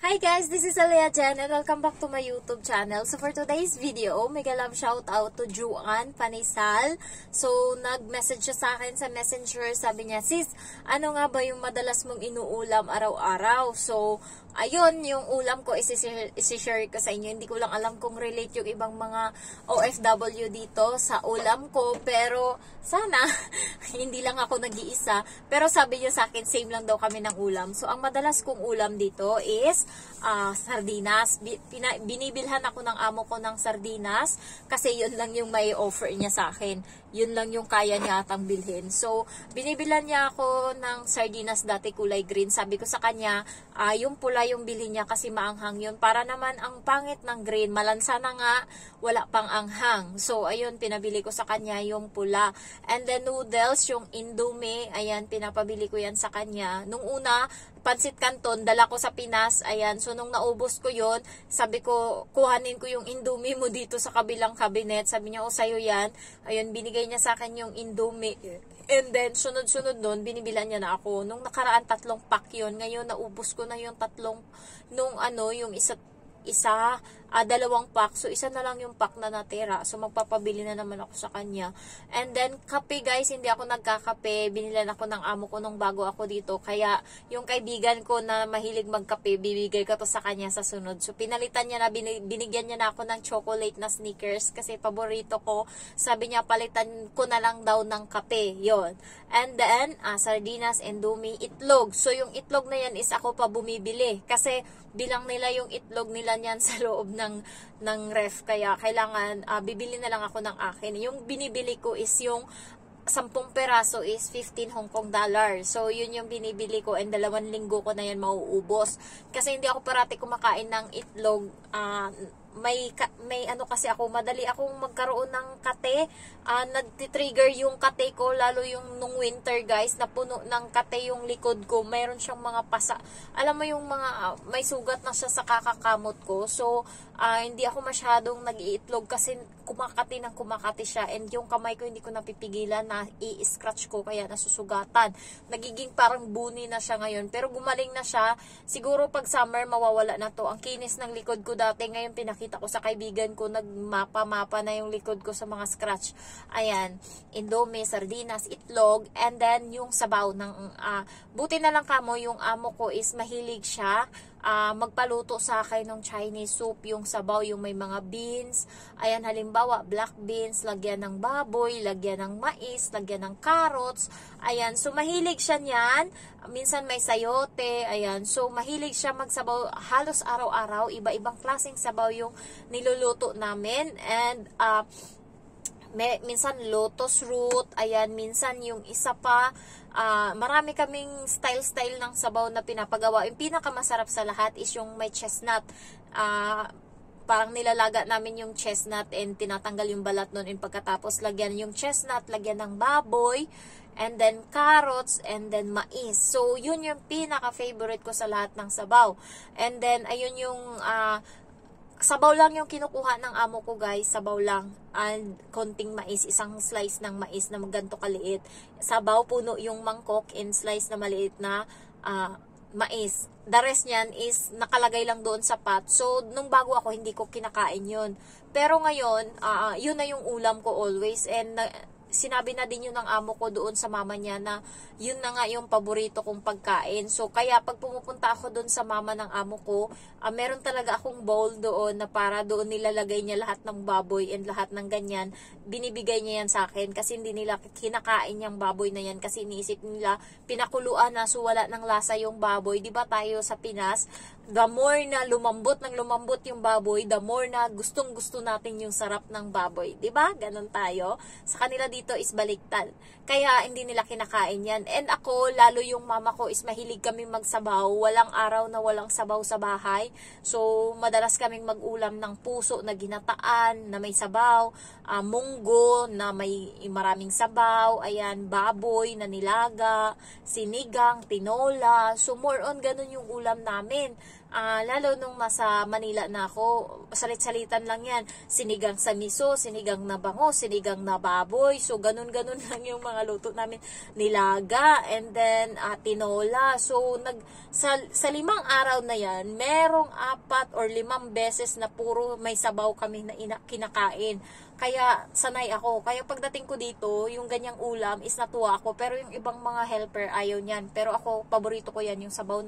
Hi guys, this is Alea Jen and welcome back to my YouTube channel. So for today's video, mega love shout out to Juan Panisal. So nag-message siya sa akin sa Messenger. Sabi niya, sis, ano nga ba yung madalas mong inuulam araw-araw? So ayun, yung ulam ko isi-share ko sa inyo. Hindi ko lang alam kung relate yung ibang mga OFW dito sa ulam ko. Pero sana, hindi lang ako nag-iisa. Pero sabi niya sa akin, same lang daw kami ng ulam. So ang madalas kong ulam dito is sardinas. Binibilhan ako ng amo ko ng sardinas kasi yun lang yung may offer niya sa akin. Yun lang yung kaya niya atang bilhin. So, binibilan niya ako ng sardinas dati kulay green. Sabi ko sa kanya, yung pula yung bili niya kasi maanghang yun. Para naman ang pangit ng green, malansa na nga, wala pang anghang. So, ayun, pinabili ko sa kanya yung pula. And then noodles, yung Indomie, ayan, pinapabili ko yan sa kanya. Nung una, pansit canton, dala ko sa Pinas, ayan. So, nung naubos ko yon, sabi ko, kuhanin ko yung Indomie mo dito sa kabilang cabinet. Sabi niya, sa'yo yan. Ayun, binigay niya sa akin yung Indomie. And then, sunod-sunod doon, binibilan niya na ako. Nung nakaraan, 3 pack yun. Ngayon, naubos ko na yung 3, yung isa, 2 pack. So, isa na lang yung pack na natira. So, magpapabili na naman ako sa kanya. And then, kape guys, hindi ako nagkakape. Binilan ako ng amo ko nung bago ako dito. Kaya, yung kaibigan ko na mahilig magkape, bibigay ko to sa kanya sa sunod. So, pinalitan niya na, binigyan niya na ako ng chocolate na Snickers kasi paborito ko. Sabi niya, palitan ko na lang daw ng kape. Yon. And then, sardinas, Indomie, itlog. So, yung itlog na yan is ako pa bumibili. Kasi, bilang nila yung itlog nila niyan sa loob ng ref, kaya kailangan bibili na lang ako ng akin. Yung binibili ko is yung 10 peraso is 15 Hong Kong dollar. So, yun yung binibili ko and 2 linggo ko na yan mauubos. Kasi hindi ako parati kumakain ng itlog. May ano kasi ako, madali akong magkaroon ng kate. Nag-trigger yung kate ko, lalo yung nung winter guys, na puno ng kate yung likod ko. Mayroon siyang mga pasa. Alam mo yung mga, may sugat na siya sa kakakamot ko. So, hindi ako masyadong nag-iitlog kasi kumakati siya. And yung kamay ko hindi ko napipigilan na i-scratch ko, kaya nasusugatan. Nagiging parang buni na siya ngayon. Pero gumaling na siya. Siguro pag summer, mawawala na to. Ang kinis ng likod ko dati, ngayon pinakita ko sa kaibigan ko, nagmapa-mapa na yung likod ko sa mga scratch. Ayan, Indomie, sardinas, itlog, and then yung sabaw ng buti na lang kamo, yung amo ko is mahilig siya magpaluto sa akin ng Chinese soup, yung sabaw, yung may mga beans. Ayan, halimbawa, black beans, lagyan ng baboy, lagyan ng mais, lagyan ng carrots. Ayan, so mahilig siya niyan. Minsan may sayote, ayan. So mahilig siya magsabaw halos araw-araw. Iba-ibang klaseng sabaw yung niluluto namin. And minsan lotus root, ayan, minsan yung isa pa, marami kaming style ng sabaw na pinapagawa. Yung pinakamasarap sa lahat is yung may chestnut. Parang nilalaga namin yung chestnut and tinatanggal yung balat nun, and pagkatapos lagyan yung chestnut, lagyan ng baboy, and then carrots, and then mais. So, yun yung pinaka-favorite ko sa lahat ng sabaw. And then, ayun yung sabaw lang yung kinukuha ng amo ko guys, sabaw lang, and konting mais, isang slice ng mais na ganito kaliit. Sabaw, puno yung mangkok, and slice na maliit na mais. The rest niyan is nakalagay lang doon sa pot. So, nung bago ako, hindi ko kinakain yun. Pero ngayon, yun na yung ulam ko always, and sinabi na din yun ng amo ko doon sa mama niya na yun na nga yung paborito kong pagkain. So, kaya pag pumupunta ako doon sa mama ng amo ko, meron talaga akong bowl doon na para doon nilalagay niya lahat ng baboy and lahat ng ganyan. Binibigay niya yan sa akin kasi hindi nila kinakain yung baboy na yan kasi iniisip nila pinakuluan na, so wala ng lasa yung baboy. Diba tayo sa Pinas, the more na lumambot yung baboy, the more na gustong gusto natin yung sarap ng baboy. Diba? Ganon tayo. Sa kanila dito is baliktad. Kaya hindi nila kinakain yan. And ako, lalo yung mama ko is mahilig kami magsabaw. Walang araw na walang sabaw sa bahay. So, madalas kaming mag-ulam ng puso na ginataan, na may sabaw, munggo na may maraming sabaw, ayan, baboy na nilaga, sinigang, tinola. So, more on ganun yung ulam namin. lalo nung nasa Manila na ako, salit-salitan lang yan. Sinigang sa miso, sinigang na bango, sinigang na baboy. So, ganun-ganun lang yung mga luto namin. Nilaga, and then tinola. So, sa 5 araw na yan, merong 4 or 5 beses na puro may sabaw kami na kinakain. Kaya sanay ako. Kaya pagdating ko dito, yung ganyang ulam is natuwa ako. Pero yung ibang mga helper ayaw niyan. Pero ako, paborito ko yan, yung sabaw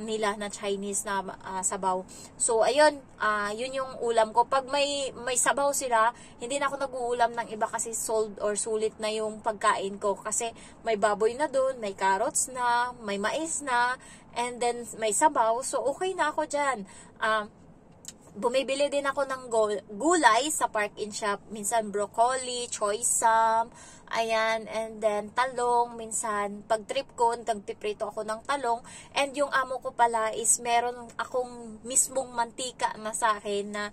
nila na Chinese na sabaw. So, ayun, yun yung ulam ko. Pag may sabaw sila, hindi na ako nag-uulam ng iba kasi sold or sulit na yung pagkain ko. Kasi may baboy na dun, may carrots na, may mais na, and then may sabaw. So, okay na ako dyan. Bumibili din ako ng gulay sa Park-In Shop. Minsan broccoli, choy sam, ayan, and then talong. Minsan, pag trip ko, nagpiprito ako ng talong. And yung amo ko pala is meron akong mismong mantika na sa akin na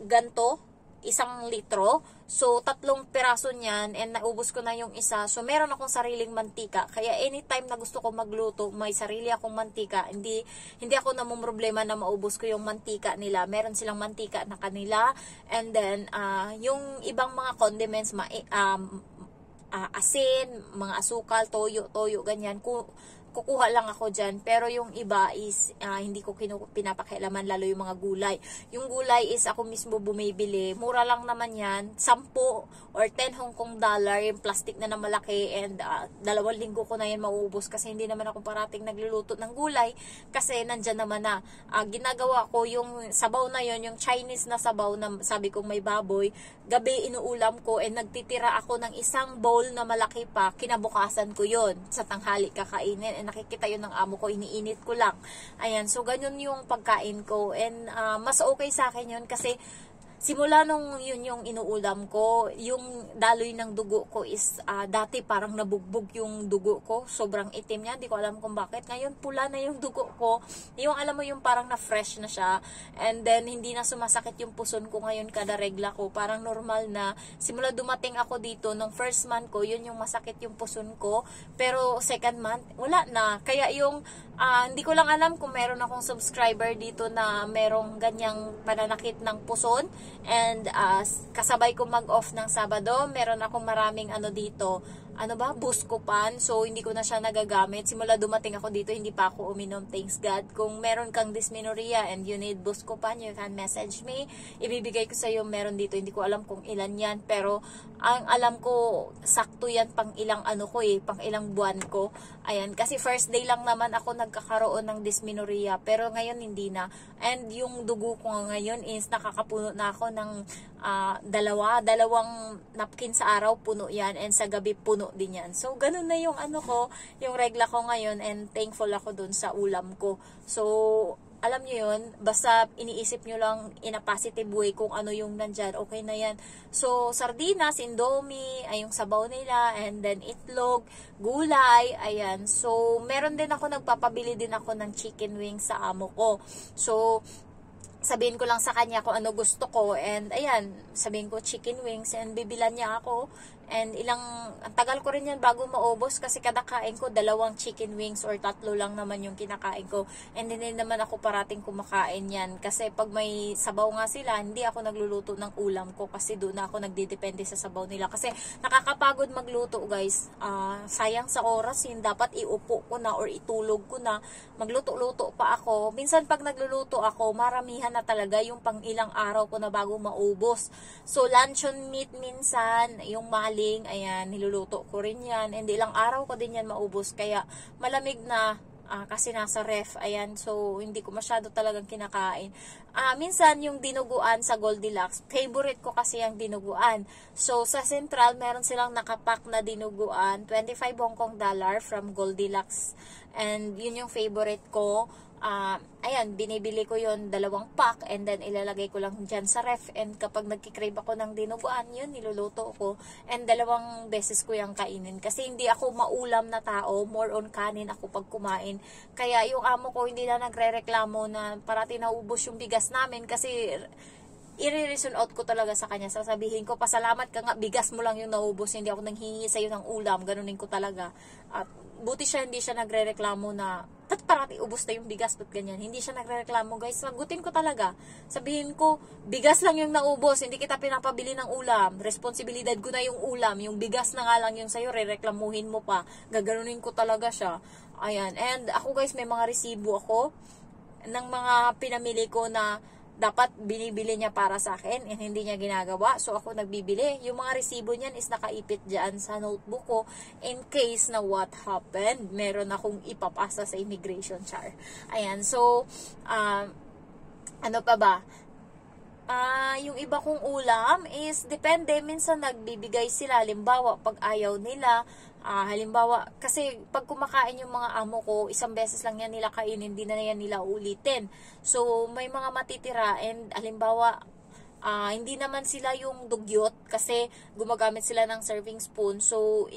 ganto, 1 litro. So, 3 piraso niyan and naubos ko na yung isa. So, meron akong sariling mantika. Kaya anytime na gusto ko magluto, may sarili akong mantika. Hindi ako namumroblema na maubos ko yung mantika nila. Meron silang mantika na kanila. And then, yung ibang mga condiments, asin, mga asukal, toyo, ganyan. Kukuha lang ako dyan. Pero yung iba is hindi ko pinapakialaman, lalo yung mga gulay. Yung gulay is ako mismo bumibili. Mura lang naman yan. 10 or 10 Hong Kong dollar yung plastic na malaki, and 2 linggo ko na yan mauubos kasi hindi naman ako parating nagluluto ng gulay kasi nandyan naman na. Ginagawa ko yung sabaw na yon, yung Chinese na sabaw na sabi kong may baboy, gabi inuulam ko and nagtitira ako ng 1 bowl na malaki pa, kinabukasan ko yon sa tanghali kakainin, and nakikita yun ng amo ko, iniinit ko lang. Ayan, so ganyan yung pagkain ko, and mas okay sa akin yun kasi simula nung yun yung inuulam ko, yung daloy ng dugo ko is dati parang nabugbog yung dugo ko. Sobrang itim niya. Hindi ko alam kung bakit. Ngayon pula na yung dugo ko. Yung alam mo yung parang na-fresh na siya. And then hindi na sumasakit yung puson ko ngayon kada regla ko. Parang normal na. Simula dumating ako dito, nung first month ko, yun yung masakit yung puson ko. Pero second month, wala na. Kaya yung hindi ko lang alam kung meron akong subscriber dito na merong ganyang pananakit ng puson. And kasabay ko mag-off ng Sabado, meron akong maraming dito, Buscopan. So, hindi ko na siya nagagamit. Simula dumating ako dito, hindi pa ako uminom, thanks God. Kung meron kang dysmenorrhea and you need Buscopan, you can message me. Ibibigay ko sa iyo, meron dito. Hindi ko alam kung ilan yan, pero ang alam ko, sakto yan pang ilang pang ilang buwan ko. Ayan, kasi first day lang naman ako nagkakaroon ng dysmenorrhea, pero ngayon hindi na. And yung dugo ko ngayon is nakakapuno na ako ng dalawang napkin sa araw, puno yan, and sa gabi puno din yan. So, ganun na yung yung regla ko ngayon, and thankful ako dun sa ulam ko. So, alam nyo yun, basta iniisip nyo lang in a positive way kung ano yung nandyan, okay na yan. So, sardinas, indomie, ay yung sabaw nila, and then itlog, gulay, ayan. So, meron din ako, nagpapabili din ako ng chicken wings sa amo ko. So, sabihin ko lang sa kanya kung ano gusto ko, and ayan, sabihin ko chicken wings, and bibilan niya ako. And ang tagal ko rin yan bago maubos kasi kada kain ko 2 chicken wings or 3 lang naman yung kinakain ko. And hindi naman ako parating kumakain yan kasi pag may sabaw nga sila, hindi ako nagluluto ng ulam ko kasi doon ako nagdidepende sa sabaw nila. Kasi nakakapagod magluto, guys. Sayang sa oras yun. Dapat iupo ko na or itulog ko na. Magluto-luto pa ako. Minsan pag nagluluto ako, maramihan na talaga yung pang ilang araw ko na bago maubos. So, luncheon meat minsan, yung ayan, niluluto ko rin yan. And ilang araw ko din yan maubos. Kaya malamig na kasi nasa ref. Ayan, so hindi ko masyado talagang kinakain. Minsan yung dinuguan sa Goldilocks, favorite ko kasi yung dinuguan. So sa Central, meron silang nakapack na dinuguan, 25 Hong Kong dollar from Goldilocks. And yun yung favorite ko. Ayan, binibili ko yon 2 pack, and then ilalagay ko lang dyan sa ref, and kapag nagkikrave ako ng dinuguan, yun, niluluto ko, and 2 beses ko yung kainin, kasi hindi ako maulam na tao, more on kanin ako pag kumain. Kaya yung amo ko hindi na nagre-reklamo na parati naubos yung bigas namin, kasi i-reason out ko talaga sa kanya. Sasabihin ko, pasalamat ka nga, bigas mo lang yung naubos, hindi ako nanghingi sa'yo ng ulam, ganunin ko talaga. At buti siya, hindi siya nagrereklamo na, ba't parati ubos na yung bigas, ba't ganyan? Hindi siya nagrereklamo, guys. Sagutin ko talaga. Sabihin ko, bigas lang yung naubos, hindi kita pinapabili ng ulam. Responsibilidad ko na yung ulam. Yung bigas na nga lang yung sa'yo, rereklamuhin mo pa. Gaganunin ko talaga siya. Ayan. And ako, guys, may mga resibo ako ng mga pinamili ko na dapat binibili niya para sa akin and hindi niya ginagawa. So, ako nagbibili. Yung mga resibo niyan is nakaipit dyan sa notebook ko in case na what happened. Meron akong ipapasa sa immigration char. Ayan. So, ano pa ba? Yung iba kong ulam is depende. Minsan nagbibigay sila. Halimbawa, pag ayaw nila, halimbawa, kasi pag kumakain yung mga amo ko, isang beses lang yan nila kainin, hindi na yan nila ulitin. So, may mga matitira and halimbawa, hindi naman sila yung dugyot kasi gumagamit sila ng serving spoon. So,